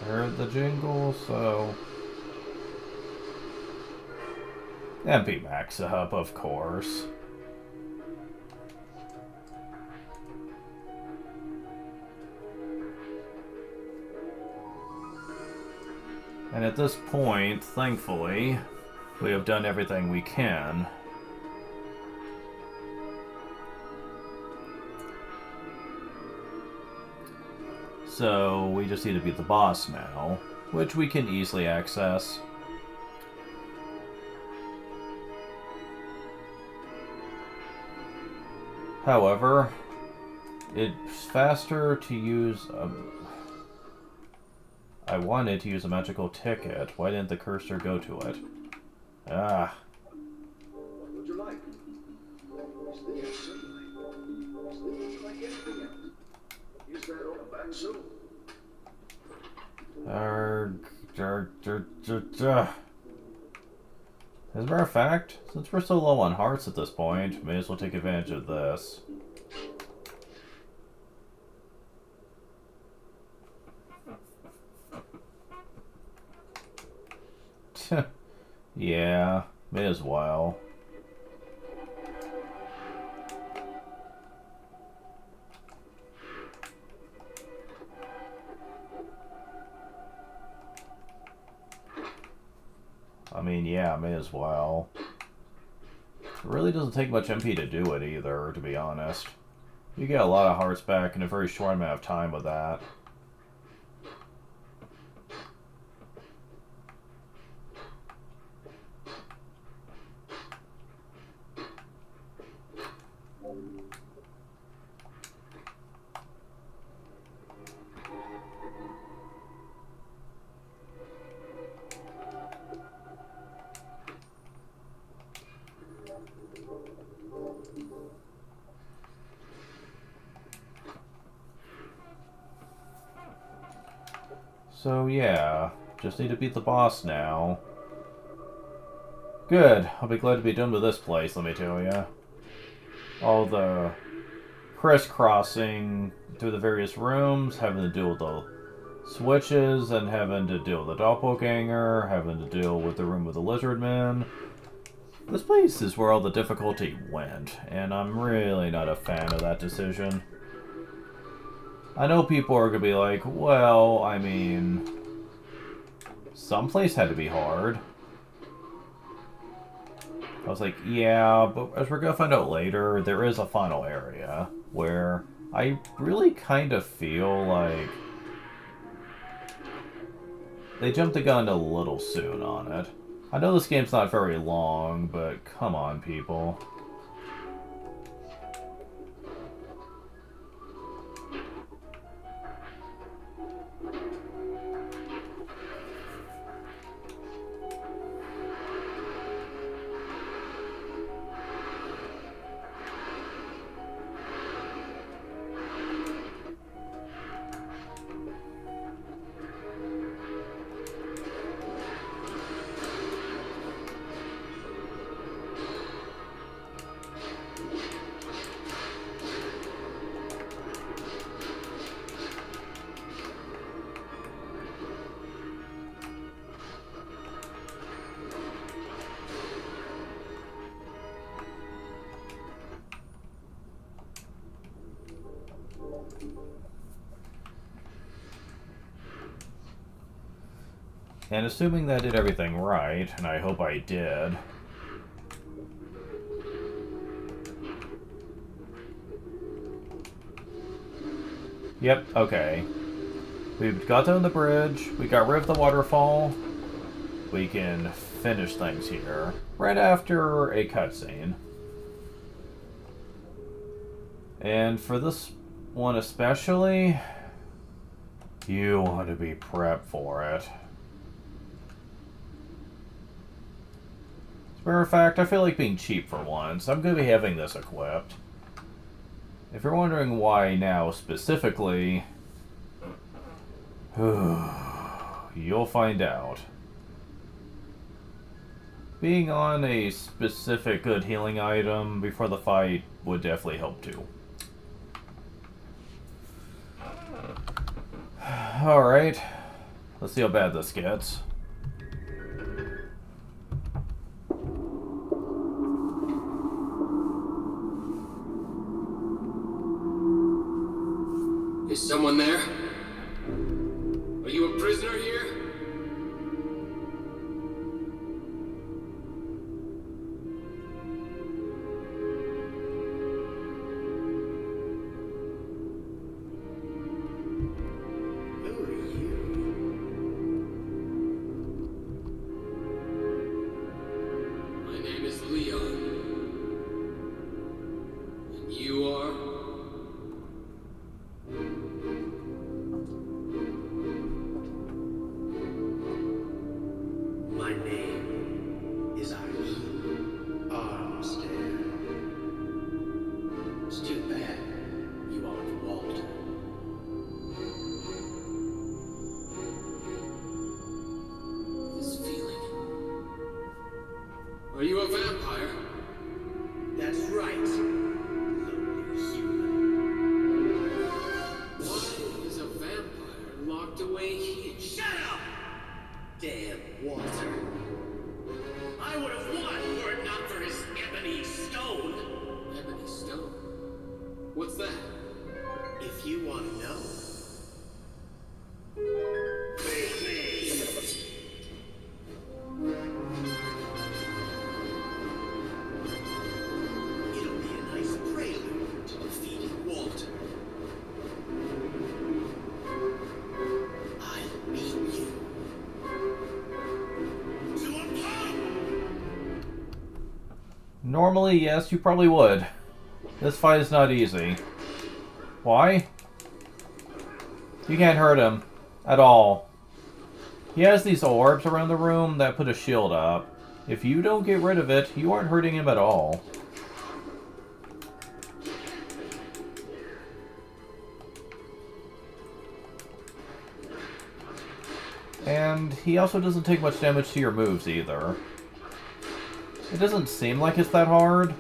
Heard the jingle, so... MP Max up, of course. And at this point, thankfully, we have done everything we can. So, we just need to beat the boss now, which we can easily access. However, it's faster to use a... I wanted to use a magical ticket. Why didn't the cursor go to it? Ah. What would you like? Yes, certainly. back soon. As a matter of fact, since we're so low on hearts at this point, may as well take advantage of this. Yeah, may as well. I mean, yeah, may as well. It really doesn't take much MP to do it either, to be honest. You get a lot of hearts back in a very short amount of time with that. So yeah, just need to beat the boss now. Good, I'll be glad to be done with this place, let me tell ya. All the crisscrossing through the various rooms, having to deal with the switches, and having to deal with the doppelganger, having to deal with the room with the lizard men. This place is where all the difficulty went, and I'm really not a fan of that decision. I know people are gonna be like, well, I mean, some place had to be hard. I was like, yeah, but as we're gonna find out later, there is a final area where I really kind of feel like they jumped the gun a little soon on it. I know this game's not very long, but come on, people. And assuming that I did everything right, and I hope I did... Yep, okay. We got down the bridge, we got rid of the waterfall. We can finish things here, right after a cutscene. And for this one especially, you want to be prepped for it. As a matter of fact, I feel like being cheap for once. I'm going to be having this equipped. If you're wondering why now specifically, you'll find out. Being on a specific good healing item before the fight would definitely help too. Alright, let's see how bad this gets. Is someone there? Are you a prisoner here? Are you a vampire? That's right. Lonely human. Why is a vampire locked away here? Shut up! Damn Walter. I would have won were it not for his ebony stone. Ebony stone? What's that? If you want to know. It'll be a nice prelude to defeating Walter. I'll beat you to a pulp! Normally, yes, you probably would. This fight is not easy. Why? You can't hurt him. At all. He has these orbs around the room that put a shield up. If you don't get rid of it, you aren't hurting him at all. And he also doesn't take much damage to your moves either. It doesn't seem like it's that hard.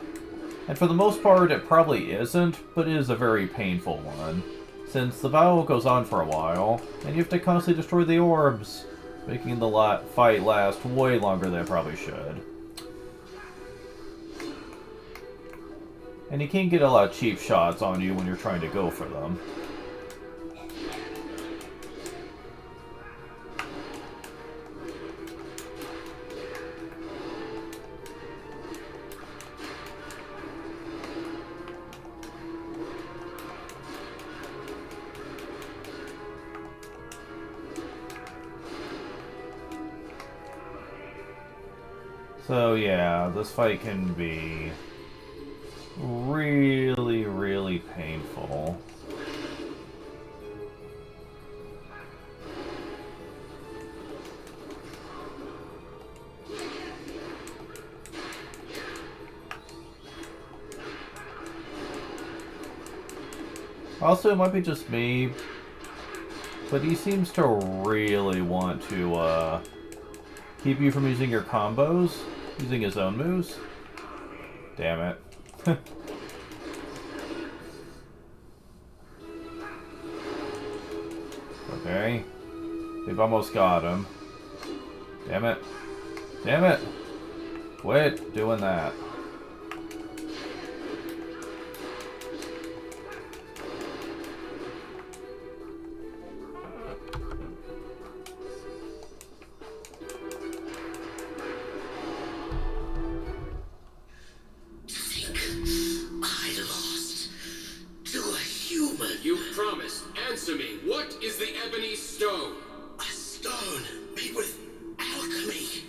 And for the most part, it probably isn't, but it is a very painful one. Since the battle goes on for a while, and you have to constantly destroy the orbs, making the fight last way longer than it probably should. And you can get a lot of cheap shots on you when you're trying to go for them. So yeah, this fight can be really, really painful. Also, it might be just me, but he seems to really want to keep you from using your combos, using his own moves. Damn it. Okay. They've almost got him. Damn it. Damn it! Quit doing that. You promised. Answer me. What is the ebony stone? A stone made with alchemy.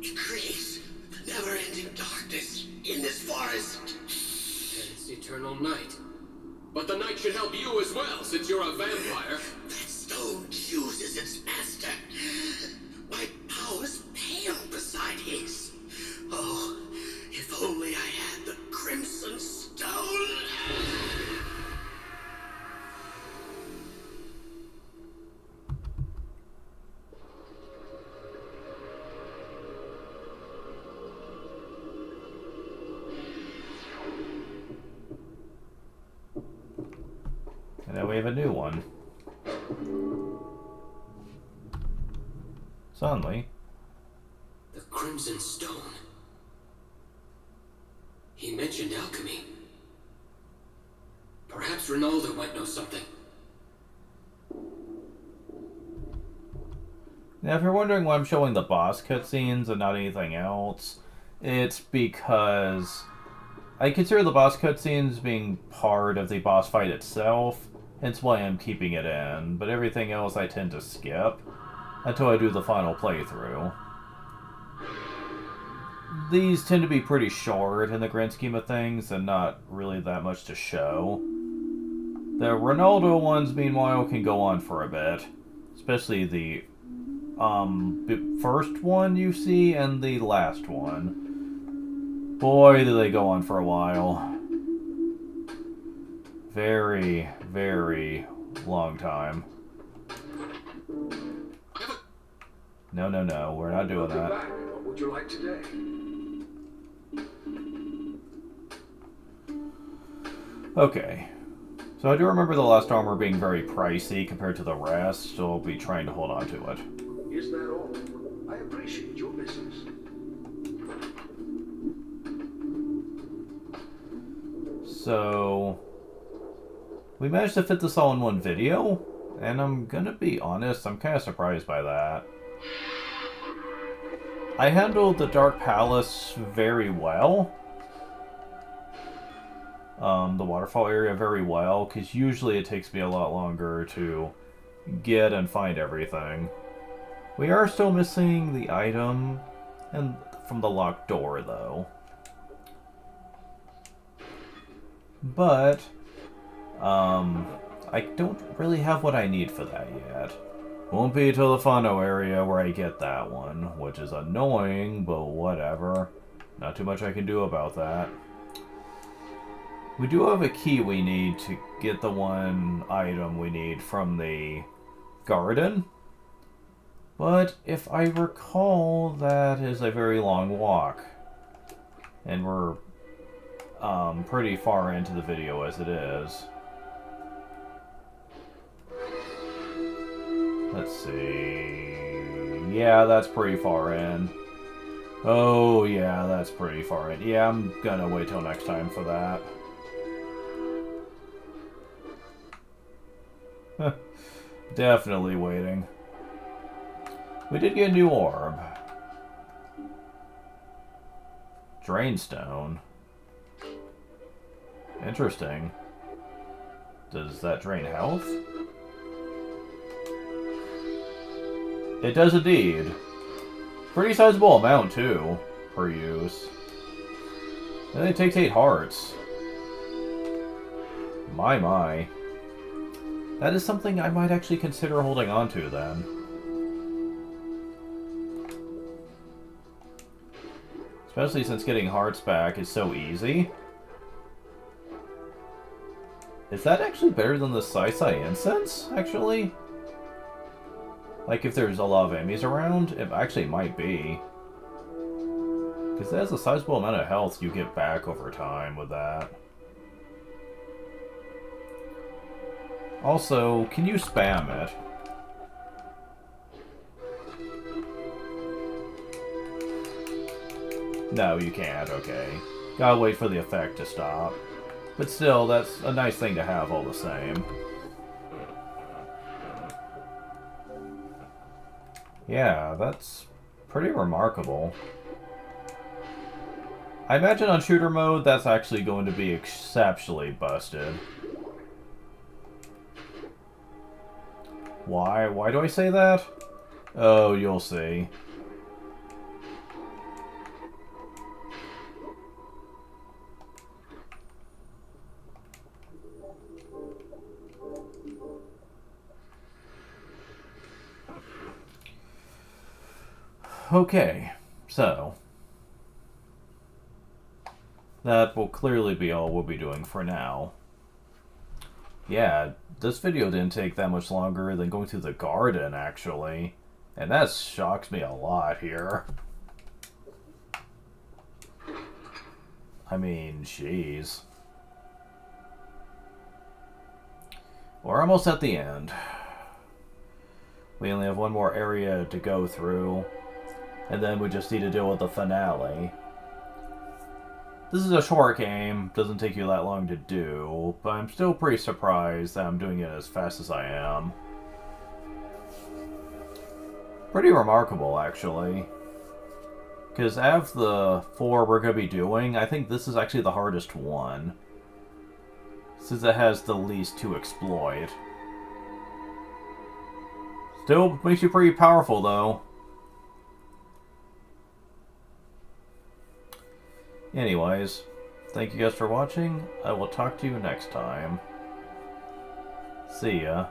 It creates never-ending darkness in this forest. And it's eternal night. But the night should help you as well, since you're a vampire. That stone chooses its master. My powers pale beside his. Oh, if only I had the crimson stone. And now we have a new one. Suddenly. The Crimson Stone. He mentioned alchemy. Perhaps Ronaldo might know something. Now, if you're wondering why I'm showing the boss cutscenes and not anything else, it's because I consider the boss cutscenes being part of the boss fight itself, hence why I'm keeping it in, but everything else I tend to skip until I do the final playthrough. These tend to be pretty short in the grand scheme of things and not really that much to show. The Ronaldo ones, meanwhile, can go on for a bit, especially the first one you see and the last one. Boy, do they go on for a while. Very, very long time. No, no, no, we're not doing Welcome that. back. What would you like today? Okay. So I do remember the last armor being very pricey compared to the rest, so I'll be trying to hold on to it. Is that all? I appreciate your business. So we managed to fit this all in one video, and I'm gonna be honest, I'm kind of surprised by that. I handled the Dark Palace very well. The waterfall area very well, because usually it takes me a lot longer to get and find everything. We are still missing the item and from the locked door, though. But, I don't really have what I need for that yet. Won't be till the Fono area where I get that one, which is annoying, but whatever. Not too much I can do about that. We do have a key we need to get the one item we need from the garden. But if I recall, that is a very long walk. And we're pretty far into the video as it is. Let's see. Yeah, that's pretty far in. Oh, yeah, that's pretty far in. Yeah, I'm gonna wait till next time for that. Definitely waiting. We did get a new orb. Drainstone. Interesting. Does that drain health? It does indeed. Pretty sizable amount, too, per use. And it takes 8 hearts. My. That is something I might actually consider holding on to, then. Especially since getting hearts back is so easy. Is that actually better than the Sai Incense, actually? Like, if there's a lot of enemies around, it actually might be. Because there's a sizable amount of health you get back over time with that. Also, can you spam it? No, you can't, okay. Gotta wait for the effect to stop. But still, that's a nice thing to have all the same. Yeah, that's pretty remarkable. I imagine on shooter mode, that's actually going to be exceptionally busted. Why? Why do I say that? Oh, you'll see. Okay, so that will clearly be all we'll be doing for now. Yeah, this video didn't take that much longer than going through the garden, actually. And that shocks me a lot here. I mean, jeez. We're almost at the end. We only have one more area to go through. And then we just need to deal with the finale. This is a short game, doesn't take you that long to do, but I'm still pretty surprised that I'm doing it as fast as I am. Pretty remarkable, actually. Because out of the 4 we're going to be doing, I think this is actually the hardest one. Since it has the least to exploit. Still makes you pretty powerful, though. Anyways, thank you guys for watching. I will talk to you next time. See ya.